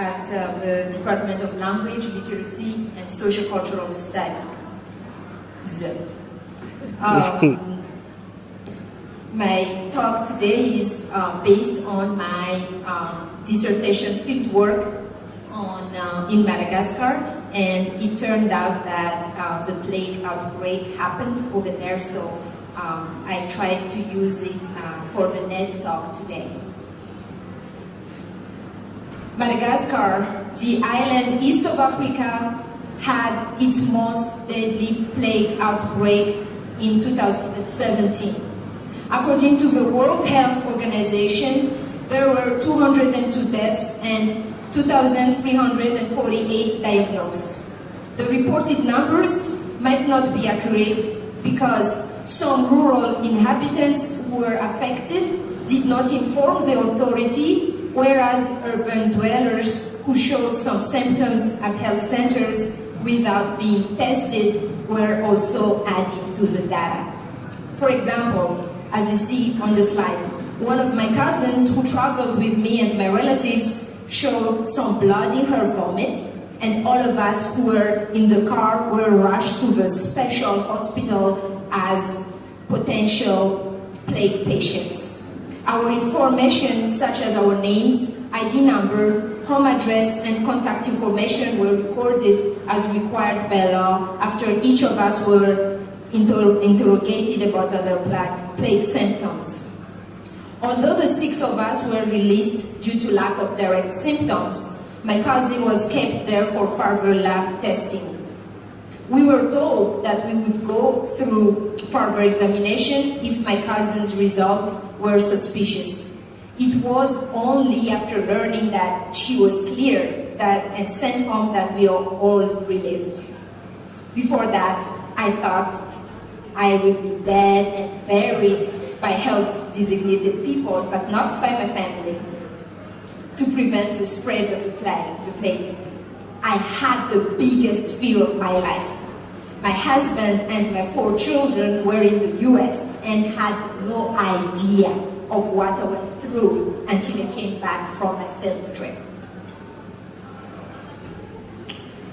at the Department of Language, Literacy, and Sociocultural Studies. My talk today is based on my dissertation fieldwork in Madagascar, and it turned out that the plague outbreak happened over there, so I tried to use it for the NED talk today. Madagascar, the island east of Africa, had its most deadly plague outbreak in 2017. According to the World Health Organization, there were 202 deaths and 2,348 diagnosed. The reported numbers might not be accurate because some rural inhabitants who were affected did not inform the authority, whereas urban dwellers who showed some symptoms at health centers without being tested were also added to the data. For example, as you see on the slide, one of my cousins who traveled with me and my relatives showed some blood in her vomit, and all of us who were in the car were rushed to the special hospital as potential plague patients. Our information, such as our names, ID number, home address, and contact information were recorded as required by law after each of us were interrogated about other plague symptoms. Although the 6 of us were released due to lack of direct symptoms, my cousin was kept there for further lab testing. We were told that we would go through further examination if my cousin's results were suspicious. It was only after learning that she was cleared and sent home that we all relieved. Before that, I thought I would be dead and buried by health-designated people, but not by my family, to prevent the spread of the plague. I had the biggest fear of my life. My husband and my 4 children were in the US and had no idea of what I went through until I came back from my field trip.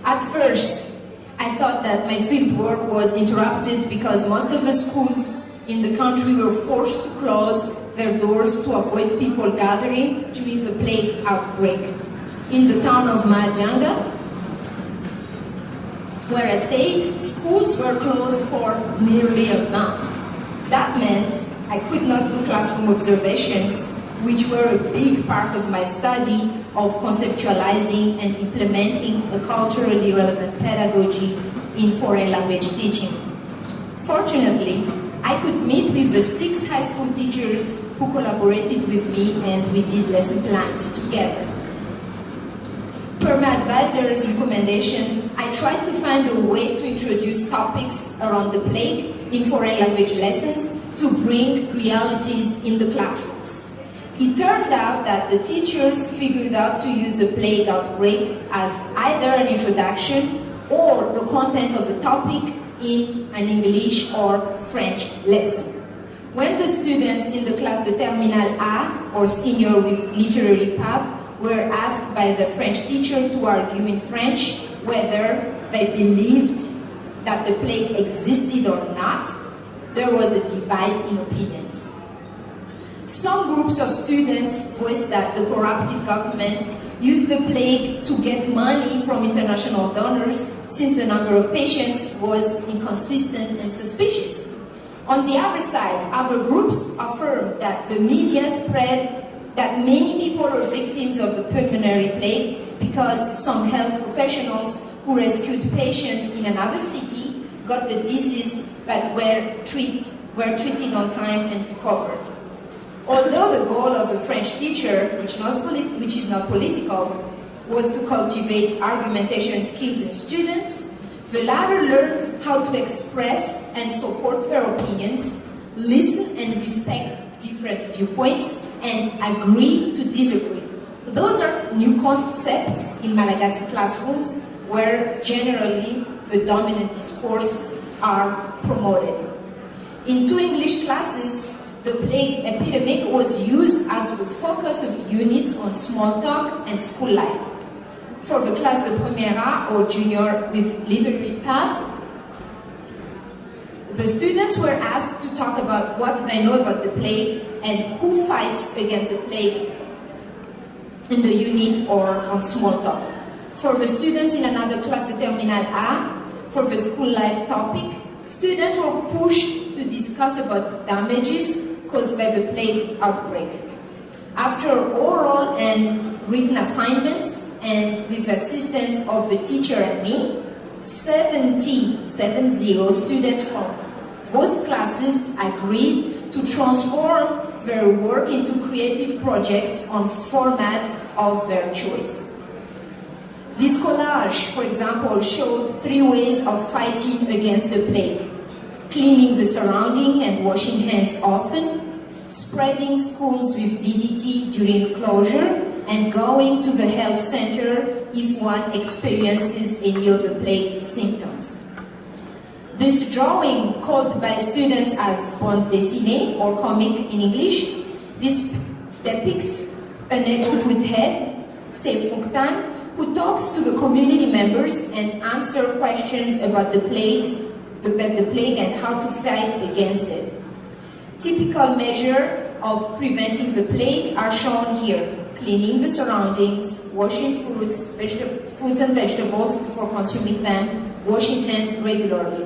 At first, I thought that my field work was interrupted because most of the schools in the country were forced to close their doors to avoid people gathering during the plague outbreak. In the town of Mahajanga, where I stayed, schools were closed for nearly a month. That meant I could not do classroom observations, which were a big part of my study of conceptualizing and implementing a culturally relevant pedagogy in foreign language teaching. Fortunately, I could meet with the 6 high school teachers who collaborated with me, and we did lesson plans together. Per my advisor's recommendation, I tried to find a way to introduce topics around the plague in foreign language lessons to bring realities in the classrooms. It turned out that the teachers figured out to use the plague outbreak as either an introduction or the content of a topic in an English or French lesson. When the students in the class de Terminal A, or senior with literary path, were asked by the French teacher to argue in French whether they believed that the plague existed or not, there was a divide in opinions. Some groups of students voiced that the corrupted government used the plague to get money from international donors, since the number of patients was inconsistent and suspicious. On the other side, other groups affirmed that the media spread that many people are victims of the pulmonary plague because some health professionals who rescued patients in another city got the disease but were treated on time and recovered. Although the goal of the French teacher, which is not political, was to cultivate argumentation skills in students, the latter learned how to express and support their opinions, listen and respect different viewpoints, and agree to disagree. Those are new concepts in Malagasy classrooms, where generally the dominant discourses are promoted. In 2 English classes, the plague epidemic was used as the focus of units on small talk and school life. For the class de première or junior with literary path, the students were asked to talk about what they know about the plague and who fights against the plague in the unit or on small talk. For the students in another class, the Terminal A, for the school life topic, students were pushed to discuss about damages caused by the plague outbreak. After oral and written assignments and with assistance of the teacher and me, 70 students from those classes agreed to transform their work into creative projects on formats of their choice. This collage, for example, showed 3 ways of fighting against the plague: cleaning the surrounding and washing hands often, spreading schools with DDT during closure, and going to the health center if one experiences any of the plague symptoms. This drawing, called by students as bande dessinée or comic in English, this depicts a neighborhood head, say Fuktan, who talks to the community members and answers questions about the plague and how to fight against it. Typical measures of preventing the plague are shown here: cleaning the surroundings, washing fruits and vegetables before consuming them, washing hands regularly.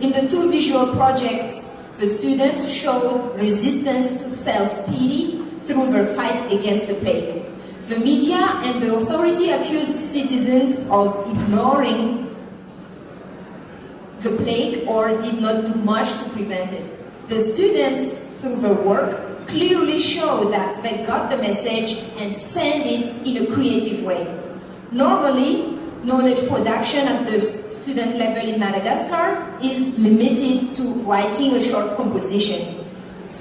In the 2 visual projects, the students showed resistance to self-pity through their fight against the plague. The media and the authority accused citizens of ignoring the plague or did not do much to prevent it. The students, through their work, clearly show that they got the message and send it in a creative way. Normally, knowledge production at the student level in Madagascar is limited to writing a short composition.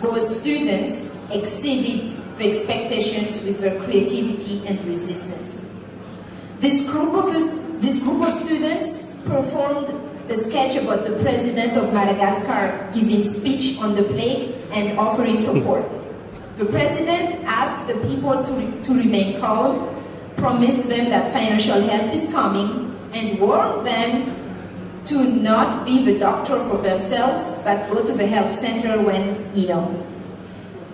Those students exceeded the expectations with their creativity and resistance. This group of students performed a sketch about the president of Madagascar giving speech on the plague and offering support. The president asked the people to remain calm, promised them that financial help is coming, and warned them to not be the doctor for themselves, but go to the health center when ill.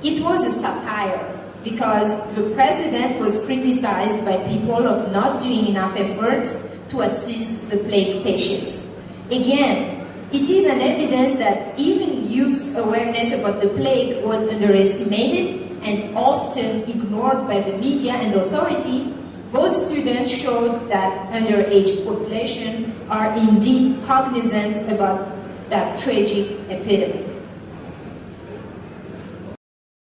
It was a satire, because the president was criticized by people of not doing enough efforts to assist the plague patients. Again, it is an evidence that even youth's awareness about the plague was underestimated and often ignored by the media and authority. Those students showed that underage population are indeed cognizant about that tragic epidemic.